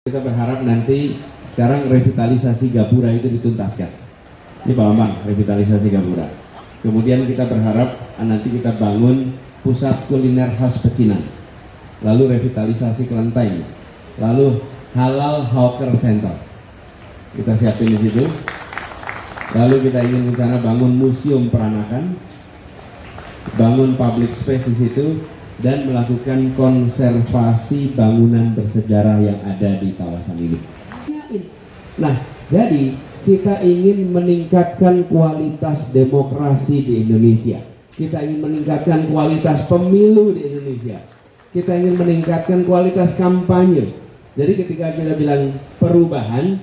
Kita berharap nanti sekarang revitalisasi Gapura itu dituntaskan. Ini Pak Bambang, revitalisasi Gapura. Kemudian kita berharap nanti kita bangun pusat kuliner khas pecinan. Lalu revitalisasi Kelenteng. Lalu halal hawker center. Kita siapin di situ. Lalu kita ingin rencana bangun museum peranakan, bangun public space di situ, dan melakukan konservasi bangunan bersejarah yang ada di kawasan ini. Nah, jadi kita ingin meningkatkan kualitas demokrasi di Indonesia. Kita ingin meningkatkan kualitas pemilu di Indonesia. Kita ingin meningkatkan kualitas kampanye. Jadi ketika kita bilang perubahan,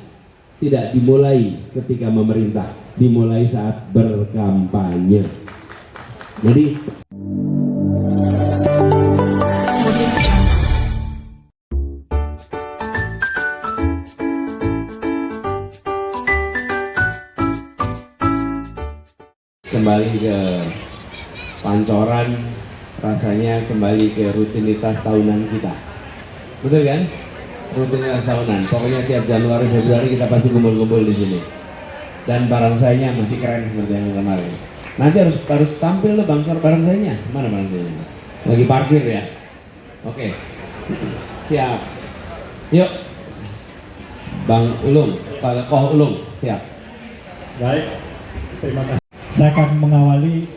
tidak dimulai ketika memerintah, dimulai saat berkampanye. Jadi kembali ke Pancoran, rasanya kembali ke rutinitas tahunan kita, betul kan? Rutinitas tahunan. Pokoknya tiap Januari Februari kita pasti kumpul-kumpul di sini. Dan barongsainya masih keren seperti yang kemarin. Nanti harus tampil loh barongsainya. Mana barongsainya? Lagi parkir ya. Oke. Siap. Yuk. Bang Ulung, Pak Koh Ulung, siap. Baik. Terima kasih. Saya akan mengawali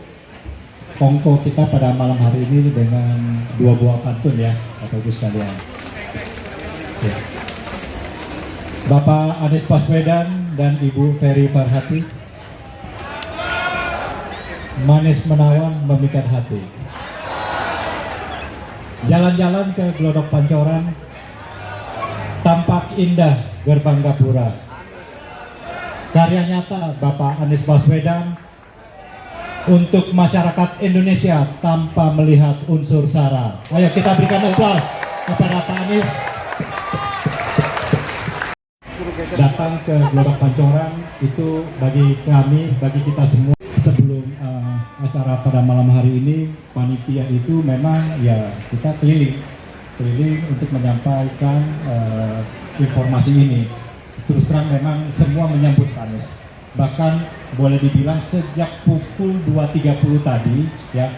kongko kita pada malam hari ini dengan dua buah pantun ya, Bapak Ibu sekalian. Ya. Bapak Anies Baswedan dan Ibu Ferry Farhati, manis menawan memikat hati. Jalan-jalan ke Glodok Pancoran, tampak indah gerbang Gapura. Karya nyata Bapak Anies Baswedan untuk masyarakat Indonesia tanpa melihat unsur sara. Ayo kita berikan aplaus kepada Pak Anies. Datang ke Glodok Pancoran itu bagi kami, bagi kita semua sebelum acara pada malam hari ini, panitia itu memang ya kita keliling untuk menyampaikan informasi ini. Terus terang memang semua menyambut Pak Anies. Bahkan boleh dibilang sejak pukul 2.30 tadi ya,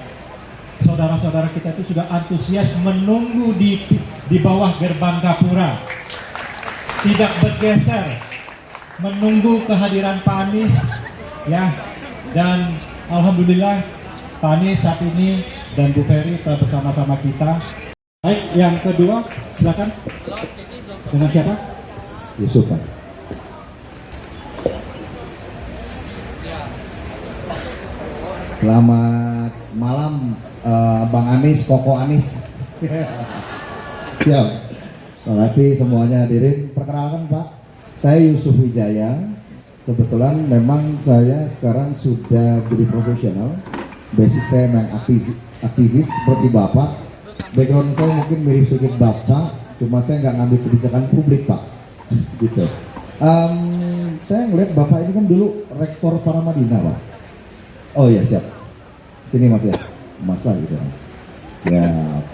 saudara-saudara kita itu sudah antusias menunggu di bawah gerbang Gapura, tidak bergeser, menunggu kehadiran Pak Anies ya. Dan alhamdulillah Pak Anies saat ini dan Bu Ferry telah bersama-sama kita. Baik, yang kedua silakan. Dengan siapa? Yusuf Pak. Selamat malam Bang Anies, Koko Anies. Siap. Terima kasih semuanya hadirin. Perkenalkan Pak, saya Yusuf Wijaya. Kebetulan memang saya sekarang sudah jadi profesional. Basic saya memang aktivis seperti Bapak. Background saya mungkin mirip sedikit Bapak, cuma saya nggak ngambil kebijakan publik Pak. Gitu. Saya ngeliat Bapak ini kan dulu rektor Paramadina Pak. Oh iya siap. Sini Mas ya. Mas lah gitu. Siap.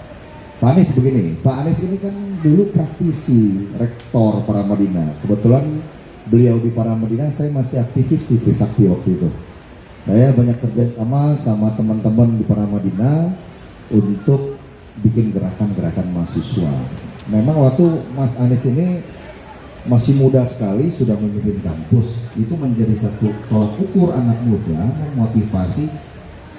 Pak Anies begini, Pak Anies ini kan dulu praktisi rektor Paramadina. Kebetulan beliau di Paramadina, saya masih aktivis di Trisakti waktu itu. Saya banyak kerja sama teman-teman di Paramadina untuk bikin gerakan-gerakan mahasiswa. Memang waktu Mas Anies ini masih muda sekali, sudah memimpin kampus, itu menjadi satu tolak ukur anak muda, memotivasi,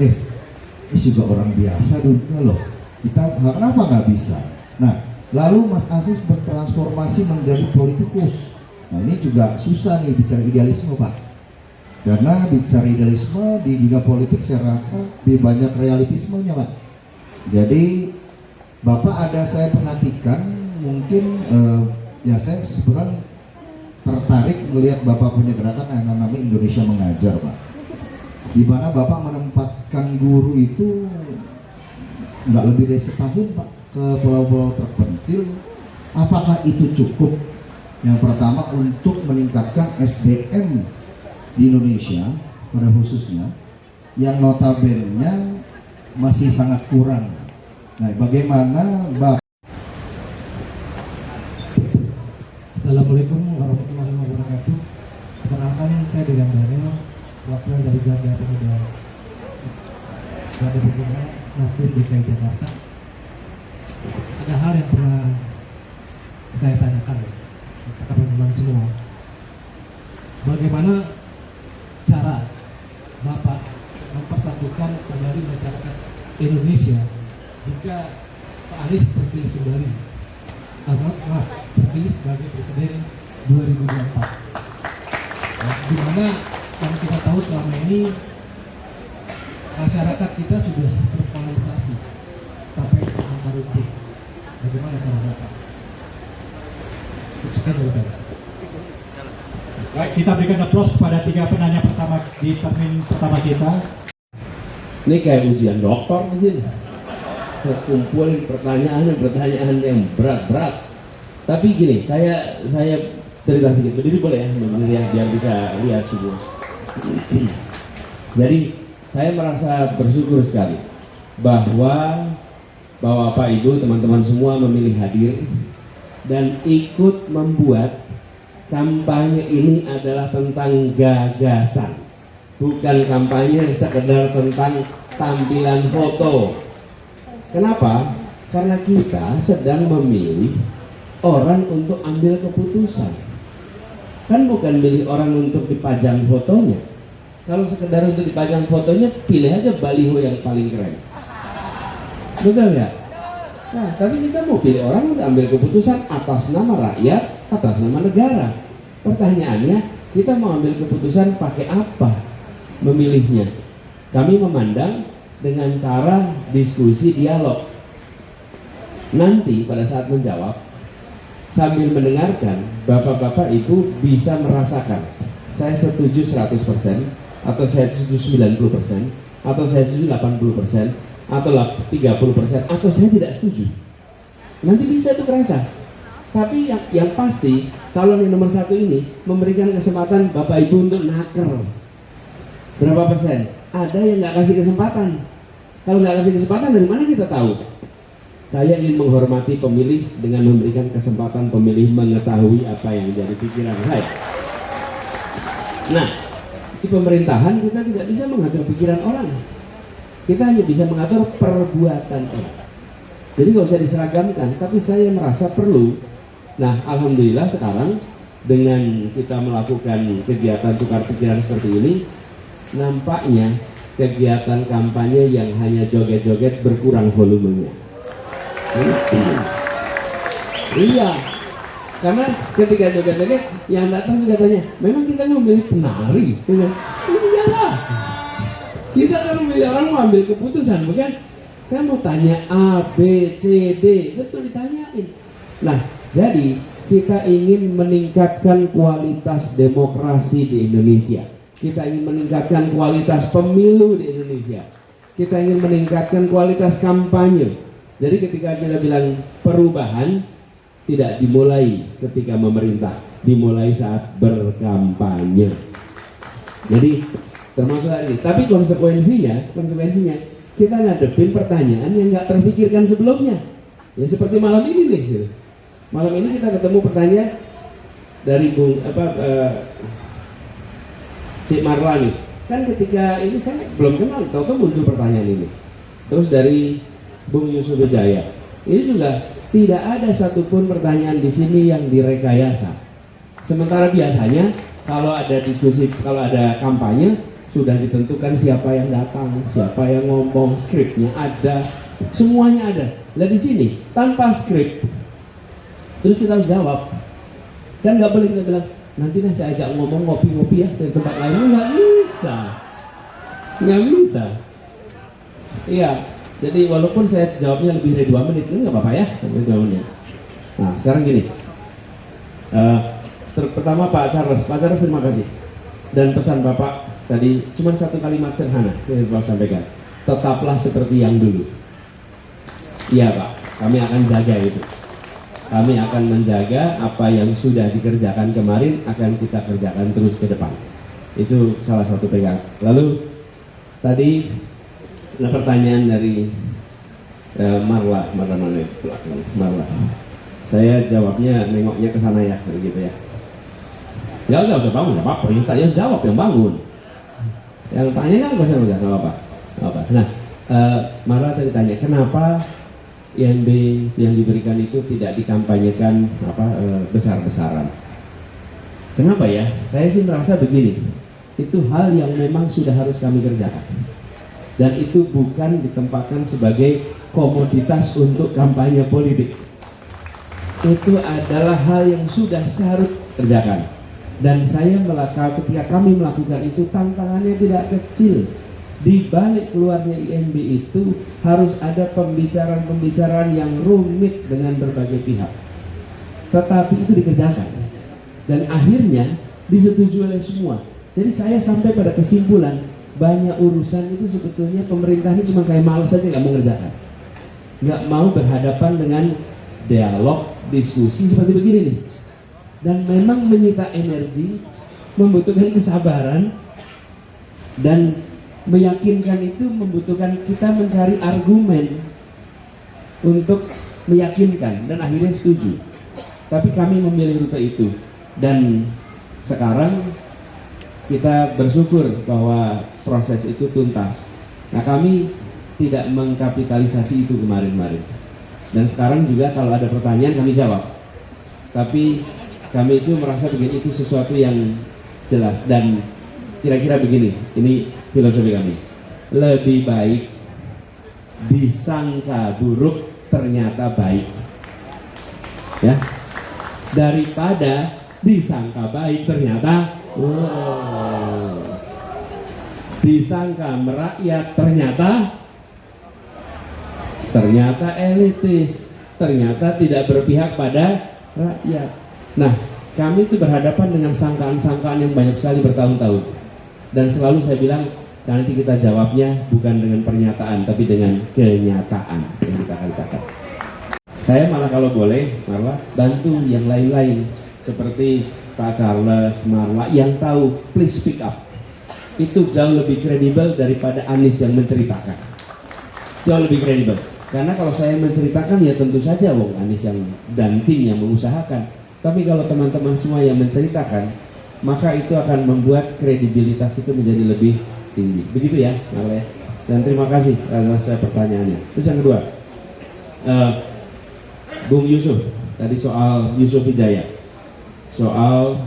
ini juga orang biasa dunia loh, kita kenapa nggak bisa? Nah, lalu Mas Anies bertransformasi menjadi politikus. Nah ini juga susah nih bicara idealisme Pak, karena bicara idealisme di dunia politik saya rasa lebih banyak realitismenya Pak. Jadi Bapak ada saya perhatikan mungkin ya saya sebenarnya tertarik melihat Bapak punya gerakan yang namanya Indonesia Mengajar Pak, di mana Bapak menempatkan guru itu nggak lebih dari setahun Pak ke pulau-pulau terpencil. Apakah itu cukup? Yang pertama untuk meningkatkan SDM di Indonesia pada khususnya yang notabene masih sangat kurang. Nah, bagaimana Bapak Assalamualaikum warahmatullahi wabarakatuh. Perkenalkan, saya Dedang Daniel, wakil dari Garda Pemuda Nasdem DKI Jakarta. Ada hal yang pernah saya tanyakan kepada teman-teman semua. Bagaimana cara Bapak mempersatukan kembali masyarakat Indonesia jika Pak Anies terpilih kembali, terpilih sebagai Presiden 2024, di mana yang kita tahu selama ini masyarakat kita sudah terpolarisasi sampai ke akar rumput. Bagaimana cara Bapak? Sekian dari saya. Baik, kita berikan aplaus kepada 3 penanya pertama di termin pertama kita. Ini kayak ujian dokter di sini. Kumpulin pertanyaan yang berat-berat. Tapi gini, saya cerita sedikit. Berdiri boleh ya, berdiri ya, biar bisa lihat semua. Jadi saya merasa bersyukur sekali bahwa Bapak Ibu, teman-teman semua memilih hadir dan ikut membuat kampanye ini adalah tentang gagasan, bukan kampanye sekedar tentang tampilan foto. Kenapa? Karena kita sedang memilih orang untuk ambil keputusan. Kan bukan milih orang untuk dipajang fotonya. Kalau sekedar untuk dipajang fotonya, pilih aja baliho yang paling keren. Betul ya? Nah, tapi kita mau pilih orang untuk ambil keputusan atas nama rakyat, atas nama negara. Pertanyaannya, kita mau ambil keputusan pakai apa memilihnya? Kami memandang dengan cara diskusi dialog. Nanti pada saat menjawab, sambil mendengarkan, bapak-bapak ibu bisa merasakan saya setuju 100%, atau saya setuju 90%, atau saya setuju 80%, atau 30%, atau saya tidak setuju. Nanti bisa itu kerasa. Tapi yang pasti calon yang nomor 1 ini memberikan kesempatan bapak ibu untuk naker. Berapa persen? Ada yang nggak kasih kesempatan. Kalau nggak kasih kesempatan, dari mana kita tahu? Saya ingin menghormati pemilih dengan memberikan kesempatan pemilih mengetahui apa yang jadi pikiran saya. Nah, di pemerintahan kita tidak bisa mengatur pikiran orang. Kita hanya bisa mengatur perbuatan orang. Jadi nggak usah diseragamkan, tapi saya merasa perlu. Nah, alhamdulillah sekarang dengan kita melakukan kegiatan tukar pikiran seperti ini, nampaknya kegiatan kampanye yang hanya joget-joget berkurang volumenya. Iya, karena ketika joget-joget yang datang juga tanya, memang kita memilih penari? Iyalah, kita kan memilih orang mau ambil keputusan, bukan? Saya mau tanya A, B, C, D, betul ditanyain. Nah, jadi kita ingin meningkatkan kualitas demokrasi di Indonesia. Kita ingin meningkatkan kualitas pemilu di Indonesia. Kita ingin meningkatkan kualitas kampanye. Jadi ketika kita bilang perubahan, tidak dimulai ketika memerintah, dimulai saat berkampanye. Jadi termasuk ini. Tapi konsekuensinya kita ngadepin pertanyaan yang nggak terpikirkan sebelumnya. Ya seperti malam ini nih. Gitu. Malam ini kita ketemu pertanyaan dari Cik Marla nih. Kan ketika ini saya belum kenal, tahu-tahu muncul pertanyaan ini. Terus dari Bung Yusuf Wijaya, ini juga tidak ada satupun pertanyaan di sini yang direkayasa. Sementara biasanya kalau ada diskusi, kalau ada kampanye, sudah ditentukan siapa yang datang, siapa yang ngomong, skripnya ada, semuanya ada. Nah di sini tanpa skrip, terus kita harus jawab. Dan nggak boleh kita bilang, nanti saya ajak ngomong ngopi-ngopi ya, saya tempat lain. Nggak bisa. Iya. Jadi walaupun saya jawabnya lebih dari 2 menit, ini nggak apa-apa ya, lebih 2 menit. Nah sekarang gini, pertama Pak Charles terima kasih. Dan pesan Bapak tadi cuma satu kalimat sederhana yang Bapak sampaikan, tetaplah seperti yang dulu. Iya Pak, kami akan jaga itu. Kami akan menjaga apa yang sudah dikerjakan kemarin akan kita kerjakan terus ke depan. Itu salah satu pegang. Lalu tadi ada pertanyaan dari Marla. Saya jawabnya nengoknya ke sana ya, gitu ya. Ya nggak usah bangun, nggak apa-apa. Yang jawab yang bangun. Yang tanya kan nggak usah, nggak apa-apa. Nah, Marla tadi tanya kenapa IMB yang diberikan itu tidak dikampanyekan besar-besaran. Kenapa ya? Saya sih merasa begini, itu hal yang memang sudah harus kami kerjakan. Dan itu bukan ditempatkan sebagai komoditas untuk kampanye politik. Itu adalah hal yang sudah seharusnya kerjakan. Dan saya ketika kami melakukan itu, tantangannya tidak kecil. Di balik keluarnya IMB itu harus ada pembicaraan-pembicaraan yang rumit dengan berbagai pihak. Tetapi itu dikerjakan. Dan akhirnya disetujui oleh semua. Jadi saya sampai pada kesimpulan, banyak urusan itu sebetulnya pemerintah ini cuma kayak malas saja, nggak mau ngerjakan. Nggak mau berhadapan dengan dialog, diskusi seperti begini nih. Dan memang menyita energi, membutuhkan kesabaran, dan meyakinkan itu membutuhkan kita mencari argumen untuk meyakinkan, dan akhirnya setuju. Tapi kami memilih rute itu, dan sekarang kita bersyukur bahwa proses itu tuntas. Nah, kami tidak mengkapitalisasi itu kemarin-kemarin, dan sekarang juga kalau ada pertanyaan kami jawab. Tapi kami itu merasa begini, itu sesuatu yang jelas, dan kira-kira begini, ini filosofi kami. Lebih baik disangka buruk ternyata baik, ya, daripada disangka baik ternyata disangka merakyat ternyata elitis, ternyata tidak berpihak pada rakyat. Nah, kami itu berhadapan dengan sangkaan-sangkaan yang banyak sekali bertahun-tahun, dan selalu saya bilang nanti kita jawabnya bukan dengan pernyataan tapi dengan kenyataan yang kita katakan. Saya malah kalau boleh bantu yang lain-lain seperti Pak Charles, Marla yang tahu, please speak up. Itu jauh lebih kredibel daripada Anies yang menceritakan. Jauh lebih kredibel. Karena kalau saya menceritakan ya tentu saja Wong Anies yang dan tim yang mengusahakan. Tapi kalau teman-teman semua yang menceritakan, maka itu akan membuat kredibilitas itu menjadi lebih tinggi. Begitu ya, Marla. Dan terima kasih atas pertanyaannya. Terus yang kedua, Bung Yusuf, tadi soal Yusuf Wijaya. Soal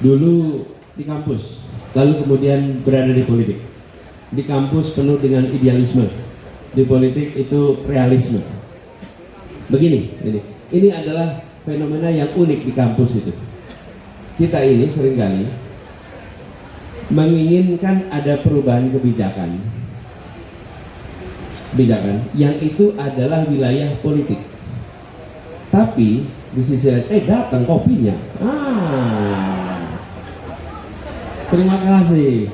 dulu di kampus, lalu kemudian berada di politik. Di kampus penuh dengan idealisme, di politik itu realisme. Begini, ini adalah fenomena yang unik di kampus itu. Kita ini seringkali menginginkan ada perubahan kebijakan yang itu adalah wilayah politik. Tapi di sisi lain, datang kopinya. Terima kasih.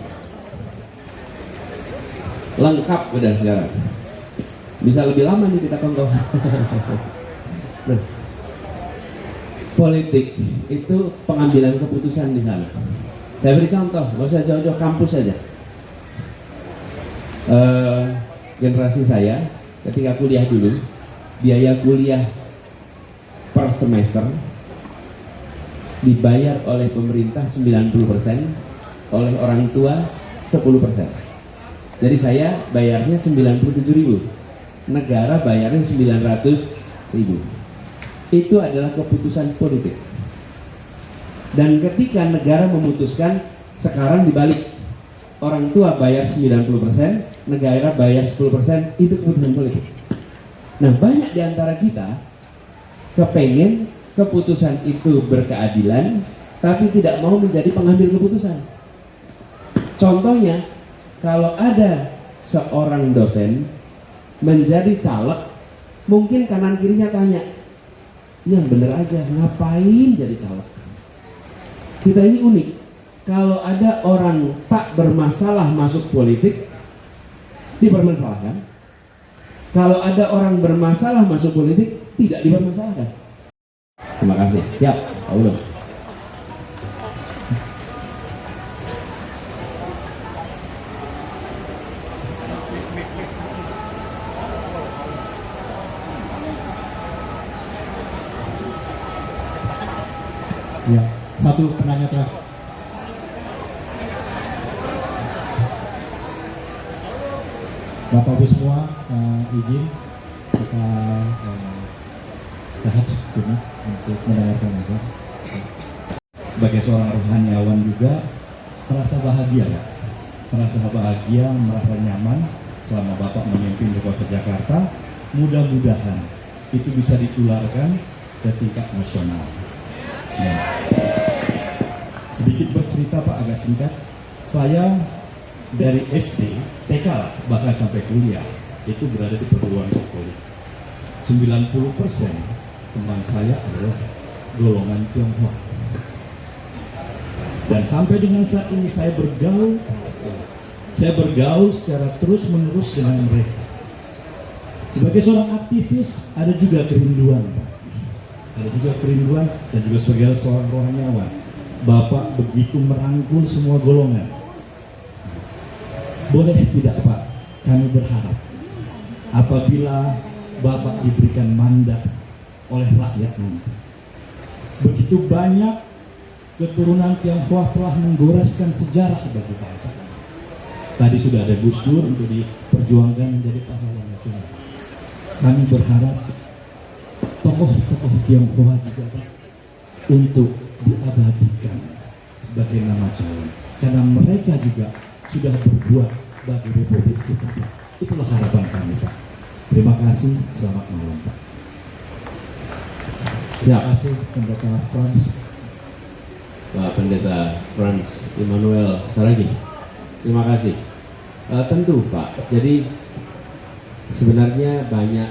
Lengkap udah sekarang. Bisa lebih lama nih kita tonton. Nah, politik itu pengambilan keputusan di sana. Saya beri contoh, nggak usah jauh-jauh, kampus saja. Generasi saya ketika kuliah dulu, biaya kuliah per semester dibayar oleh pemerintah 90%, oleh orang tua 10%. Jadi saya bayarnya 97.000, negara bayarnya 900.000. Itu adalah keputusan politik. Dan ketika negara memutuskan, sekarang dibalik, orang tua bayar 90%, negara bayar 10%, itu keputusan politik. Nah, banyak di antara kita kepengen keputusan itu berkeadilan, tapi tidak mau menjadi pengambil keputusan. Contohnya, kalau ada seorang dosen menjadi caleg, mungkin kanan kirinya tanya, yang bener aja, ngapain jadi caleg? Kita ini unik. Kalau ada orang tak bermasalah masuk politik, dipermasalahkan. Kalau ada orang bermasalah masuk politik, tidak dipermasalahkan. Terima kasih. Siap, Pak Udo. Ya, satu penanya terakhir. Bapak Ibu semua, izin kita tahan cuma untuk mendengarkan aja. Sebagai seorang rohaniawan juga merasa bahagia ya, merasa bahagia, merasa nyaman selama Bapak memimpin di Kota Jakarta. Mudah-mudahan itu bisa ditularkan ke tingkat nasional. Ya. Sedikit bercerita Pak, agak singkat. Saya dari SD, TK bahkan sampai kuliah itu berada di perguruan Katolik. 90% teman saya adalah golongan Tionghoa. Dan sampai dengan saat ini saya bergaul secara terus-menerus dengan mereka. Sebagai seorang aktivis ada juga kerinduan, Pak. Ada juga kerinduan, dan juga sebagai seorang rohaniawan, Bapak begitu merangkul semua golongan. Boleh tidak Pak, kami berharap apabila Bapak diberikan mandat oleh rakyat nanti, begitu banyak keturunan Tionghoa telah menggoreskan sejarah bagi bangsa. Tadi sudah ada Gus Dur untuk diperjuangkan menjadi pahlawan nasional. Kami berharap tokoh-tokoh Tionghoa juga untuk diabadikan sebagai nama calon, karena mereka juga sudah berbuat bagi Republik kita. Itulah harapan kami Pak. Terima kasih, selamat malam Pak. Terima kasih Pendeta Frans. Pak Pendeta Frans Immanuel Saragih. Terima kasih. Tentu Pak, jadi sebenarnya banyak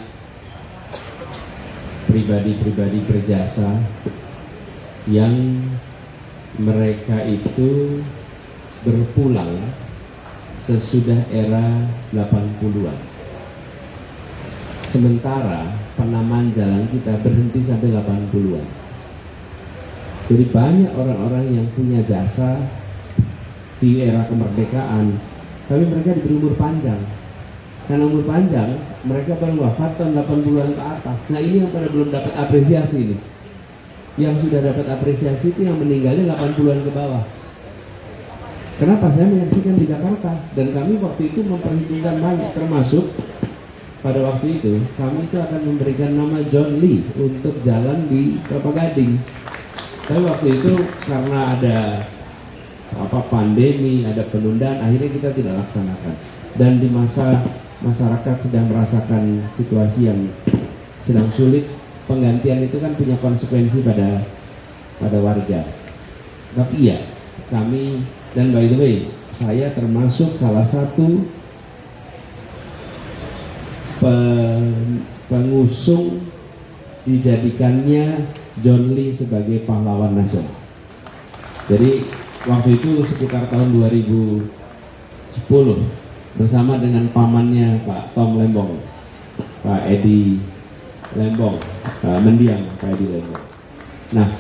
pribadi-pribadi berjasa yang mereka itu berpulang sesudah era 80-an. Sementara penamaan jalan kita berhenti sampai 80-an. Jadi banyak orang-orang yang punya jasa di era kemerdekaan, tapi mereka diberi umur panjang. Karena umur panjang, mereka baru wafat tahun 80-an ke atas. Nah ini yang pada belum dapat apresiasi ini. Yang sudah dapat apresiasi itu yang meninggalnya 80-an ke bawah. Kenapa saya menyaksikan di Jakarta? Dan kami waktu itu memperhitungkan banyak, termasuk pada waktu itu kami itu akan memberikan nama John Lee untuk jalan di Kelapa Gading. Tapi waktu itu karena ada pandemi, ada penundaan, akhirnya kita tidak laksanakan. Dan di masa masyarakat sedang merasakan situasi yang sedang sulit, penggantian itu kan punya konsekuensi pada warga. Tapi iya, kami, dan by the way, saya termasuk salah satu pengusung dijadikannya John Lee sebagai pahlawan nasional. Jadi waktu itu sekitar tahun 2010 bersama dengan pamannya Pak Tom Lembong, Pak Edi Lembong, mendiang Pak Edi Lembong. Nah,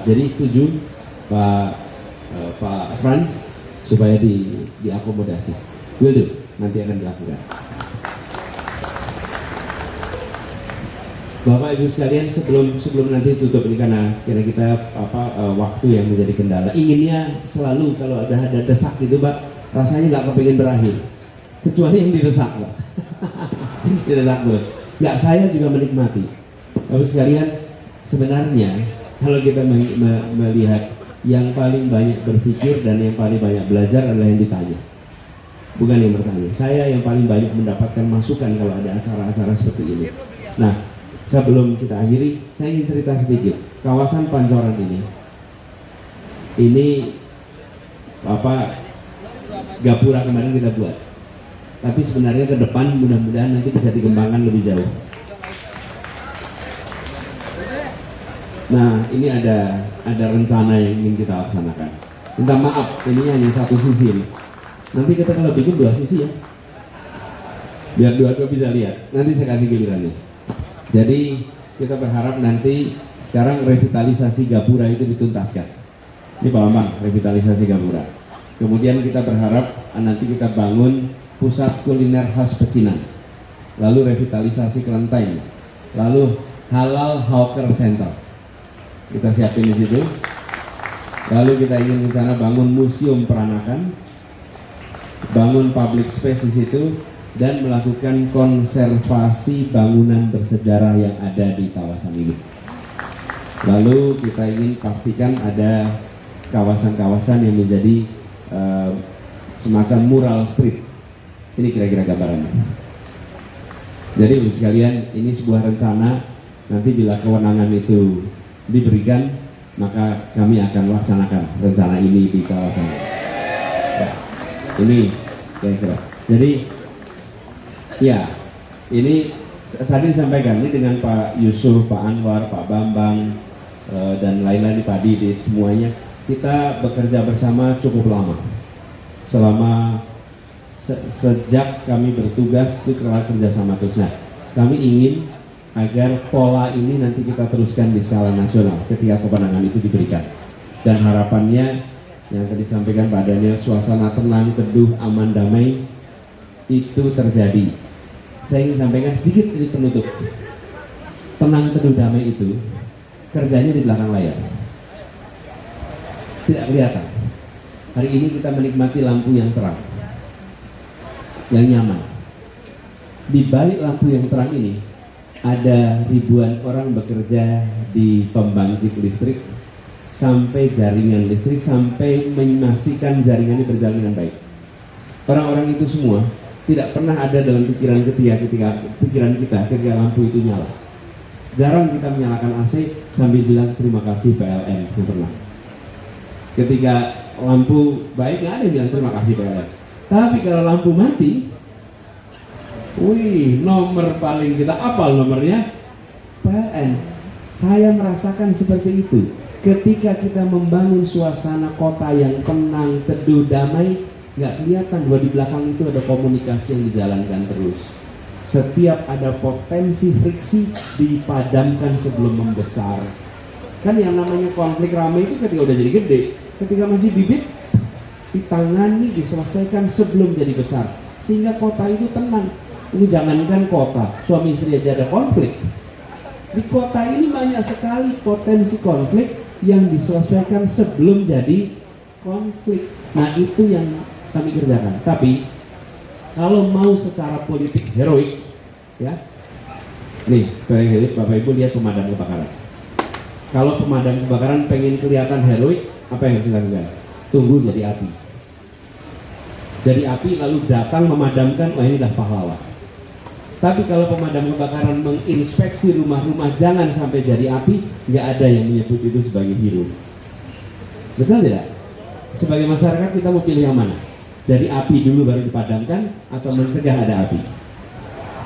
jadi setuju Pak Frans supaya diakomodasi. Will do, nanti akan dilakukan. Bapak Ibu sekalian, sebelum nanti tutup ini karena kita waktu yang menjadi kendala. Inginnya selalu kalau ada desak gitu Pak, rasanya nggak kepingin berakhir. Kecuali yang didesak Pak. Didesak terus. Nggak, saya juga menikmati. Bapak sekalian, sebenarnya kalau kita melihat yang paling banyak berpikir dan yang paling banyak belajar adalah yang ditanya, bukan yang bertanya. Saya yang paling banyak mendapatkan masukan kalau ada acara-acara seperti ini. Nah, sebelum kita akhiri, saya ingin cerita sedikit. Kawasan Pancoran ini gapura kemarin kita buat. Tapi sebenarnya ke depan mudah-mudahan nanti bisa dikembangkan lebih jauh. Nah, ini ada rencana yang ingin kita laksanakan. Minta maaf, ini hanya satu sisi ini. Nanti kita kalau bikin dua sisi ya, biar dua-dua bisa lihat. Nanti saya kasih gilirannya. Jadi kita berharap nanti sekarang revitalisasi gapura itu dituntaskan. Ini Pak Bambang, revitalisasi gapura. Kemudian kita berharap nanti kita bangun pusat kuliner khas pecinan. Lalu revitalisasi kelenteng. Lalu halal hawker center. kita siapin di situ. Lalu kita ingin rencana bangun museum peranakan, bangun public space di situ, dan melakukan konservasi bangunan bersejarah yang ada di kawasan ini. Lalu kita ingin pastikan ada kawasan-kawasan yang menjadi semacam mural street. Ini kira-kira gambarannya. Jadi Ibu sekalian, ini sebuah rencana. Nanti bila kewenangan itu diberikan, maka kami akan laksanakan rencana ini di kawasan ini. Ya, ini kira-kira. Jadi ya, ini tadi disampaikan ini dengan Pak Yusuf, Pak Anwar, Pak Bambang, dan lain-lain tadi semuanya kita bekerja bersama cukup lama. Selama sejak kami bertugas itu kerjasama terus. Nah, kami ingin agar pola ini nanti kita teruskan di skala nasional ketika kewenangan itu diberikan. Dan harapannya yang tadi disampaikan Pak Daniel, suasana tenang, teduh, aman, damai itu terjadi. Saya ingin sampaikan sedikit ini penutup. Tenang, teduh, damai itu kerjanya di belakang layar. Tidak kelihatan. Hari ini kita menikmati lampu yang terang, yang nyaman. Di balik lampu yang terang ini ada ribuan orang bekerja di pembangkit listrik sampai jaringan listrik, sampai memastikan jaringannya berjalan dengan baik. Orang-orang itu semua tidak pernah ada dalam pikiran kita ketika lampu itu nyala. Jarang kita menyalakan AC sambil bilang terima kasih PLN, yang pernah. Ketika lampu baik nggak ada yang bilang terima kasih PLN. Tapi kalau lampu mati, wih, nomor paling kita apal nomornya PLN. Saya merasakan seperti itu. Ketika kita membangun suasana kota yang tenang, teduh, damai, nggak kelihatan bahwa di belakang itu ada komunikasi yang dijalankan terus. Setiap ada potensi friksi dipadamkan sebelum membesar. Kan yang namanya konflik ramai itu ketika udah jadi gede, ketika masih bibit ditangani, diselesaikan sebelum jadi besar, sehingga kota itu tenang. Ini jangankan kota, suami istri aja ada konflik. Di kota ini banyak sekali potensi konflik yang diselesaikan sebelum jadi konflik. Nah, itu yang kami kerjakan. Tapi kalau mau secara politik heroik, ya, nih Bapak Ibu lihat pemadam kebakaran. Kalau pemadam kebakaran pengen kelihatan heroik, apa yang harus dilakukan? Tunggu jadi api. Jadi api lalu datang memadamkan, wah ini dah pahlawan. Tapi kalau pemadam kebakaran menginspeksi rumah-rumah jangan sampai jadi api, nggak ada yang menyebut itu sebagai hero. Betul tidak? Sebagai masyarakat kita mau pilih yang mana? Jadi api dulu baru dipadamkan atau mencegah ada api?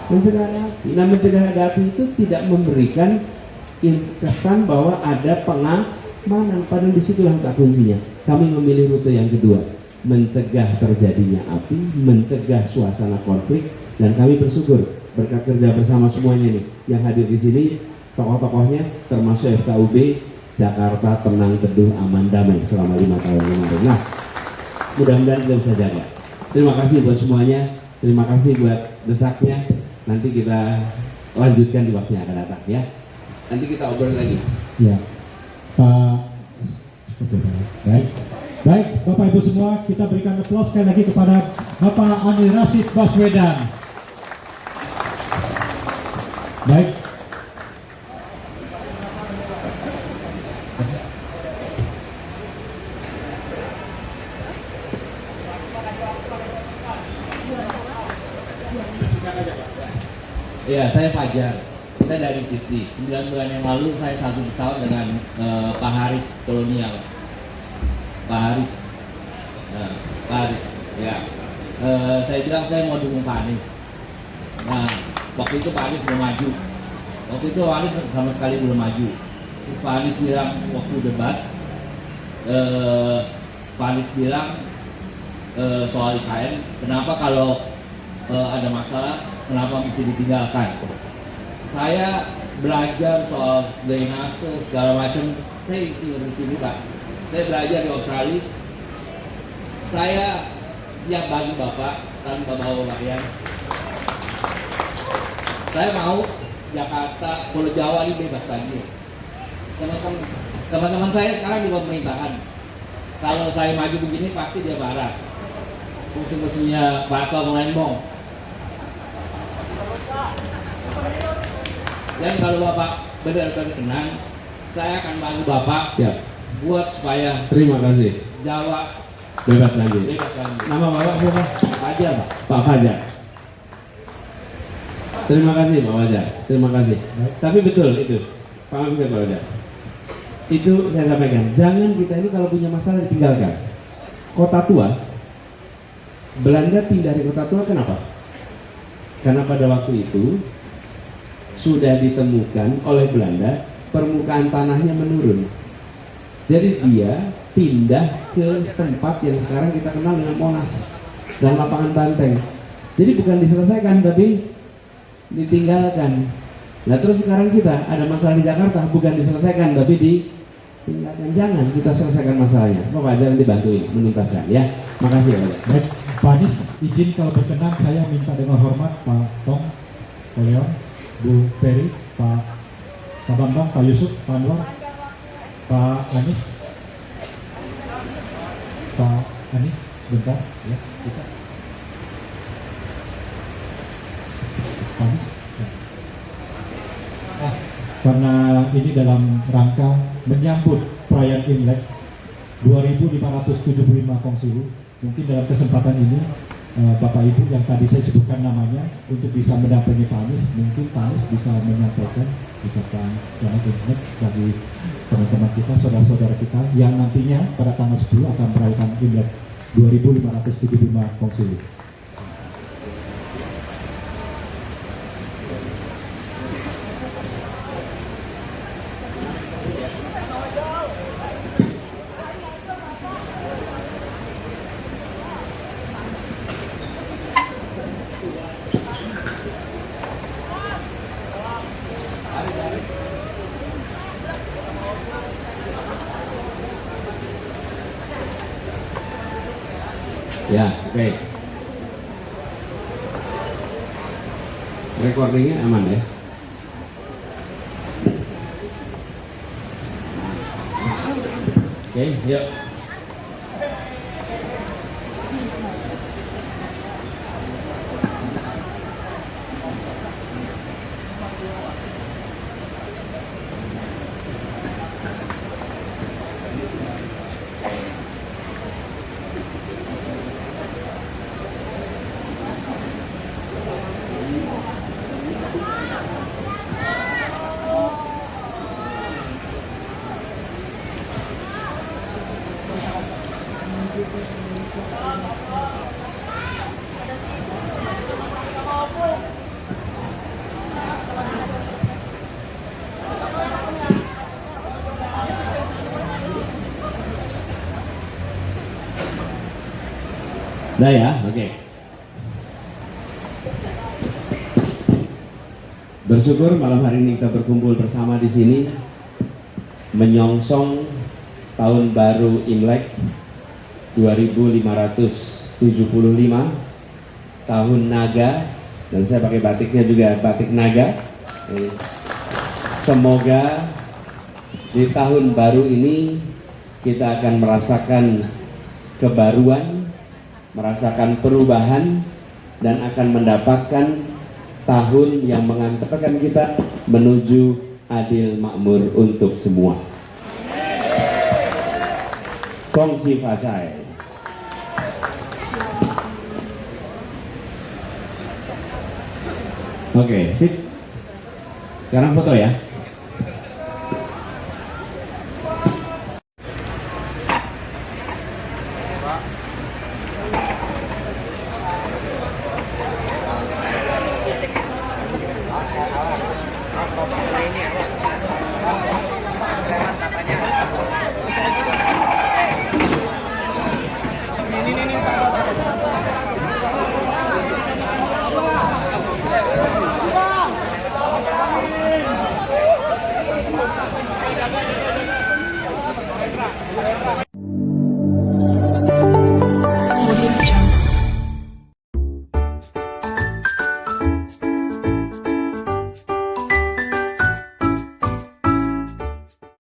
Mencegah ada api. Nah, mencegah ada api itu tidak memberikan kesan bahwa ada pengamanan. Padahal disitulah kata kuncinya. Kami memilih rute yang kedua, mencegah terjadinya api, mencegah suasana konflik, dan kami bersyukur berkat kerja bersama semuanya nih yang hadir di sini, tokoh-tokohnya termasuk FKUB Jakarta Tenang Teduh Aman Damai selama 5 tahun kemarin. Nah, mudah-mudahan kita bisa jaga. Terima kasih buat semuanya, terima kasih buat desaknya. Nanti kita lanjutkan di waktu yang akan datang ya. Nanti kita obrol lagi. Ya, Pak. Baik, baik, Bapak Ibu semua, kita berikan aplaus sekali lagi kepada Bapak Anies Rashid Baswedan. Baik. Ya, saya Fajar. Saya dari Titi. 9 bulan yang lalu saya satu pesawat dengan Pak Haris Kolonial. Pak Haris. Pak Haris. Ya. Saya bilang saya mau dukung Pak Anies. Nah, waktu itu Pak Anies belum maju. Waktu itu Pak Anies sama sekali belum maju. Terus Pak Anies bilang waktu debat, Pak Anies bilang soal IKN, kenapa kalau ada masalah, kenapa mesti ditinggalkan? Saya belajar soal drainase segala macam. Saya isi di sini Pak. Saya belajar di Australia. Saya siap bagi Bapak tanpa bawa pakaian. Saya mau Jakarta, Pulau Jawa ini bebas banjir. Karena kan Teman-teman saya sekarang di pemerintahan, kalau saya maju begini pasti dia marah. Musuh-musuhnya Pak Tok Lembong. Dan kalau Bapak benar-benar tenang, saya akan bantu Bapak Ya, buat supaya terima kasih. Jawa Bebas lagi. bebas lagi. Nama Bapak siapa? Fajar, Pak. Pak Fajar. Terima kasih Pak Fajar. Terima kasih. Tapi betul itu, Pak Fajar. Itu saya sampaikan. Jangan kita ini kalau punya masalah ditinggalkan. Kota tua, Belanda pindah dari kota tua kenapa? Karena pada waktu itu sudah ditemukan oleh Belanda permukaan tanahnya menurun. Jadi dia pindah ke tempat yang sekarang kita kenal dengan Monas dan lapangan Banteng. Jadi bukan diselesaikan tapi ditinggalkan. Nah terus sekarang kita ada masalah di Jakarta bukan diselesaikan tapi ditinggalkan. Jangan kita selesaikan masalahnya. Bapak jangan dibantuin menuntaskan ya. Makasih ya Pak. Baik, Pak Anies, izin kalau berkenan saya minta dengan hormat Pak Tong, Pak Leon, Bu Ferry, Pak Bambang, Pak Yusuf, Pak Anwar, Pak Anies, Pak Anies, sebentar ya kita. Pak Anies. Ya. Karena ini dalam rangka menyambut perayaan Imlek 2575 Kongsilu, mungkin dalam kesempatan ini Bapak Ibu yang tadi saya sebutkan namanya untuk bisa mendampingi Pak Anies, mungkin Pak Anies bisa menyampaikan ucapan selamat Imlek bagi teman-teman kita, saudara-saudara kita yang nantinya pada tanggal 10 akan merayakan Imlek 2575 Kongsilu. Ya, oke. Recordingnya aman ya. Oke, yuk. Udah ya, oke. Bersyukur malam hari ini kita berkumpul bersama di sini menyongsong tahun baru Imlek 2575 tahun naga, dan saya pakai batiknya juga batik naga. Semoga di tahun baru ini kita akan merasakan kebaruan, merasakan perubahan, dan akan mendapatkan tahun yang mengantarkan kita menuju adil makmur untuk semua. Kongsi Fasai. Oke, sip. Sekarang foto ya.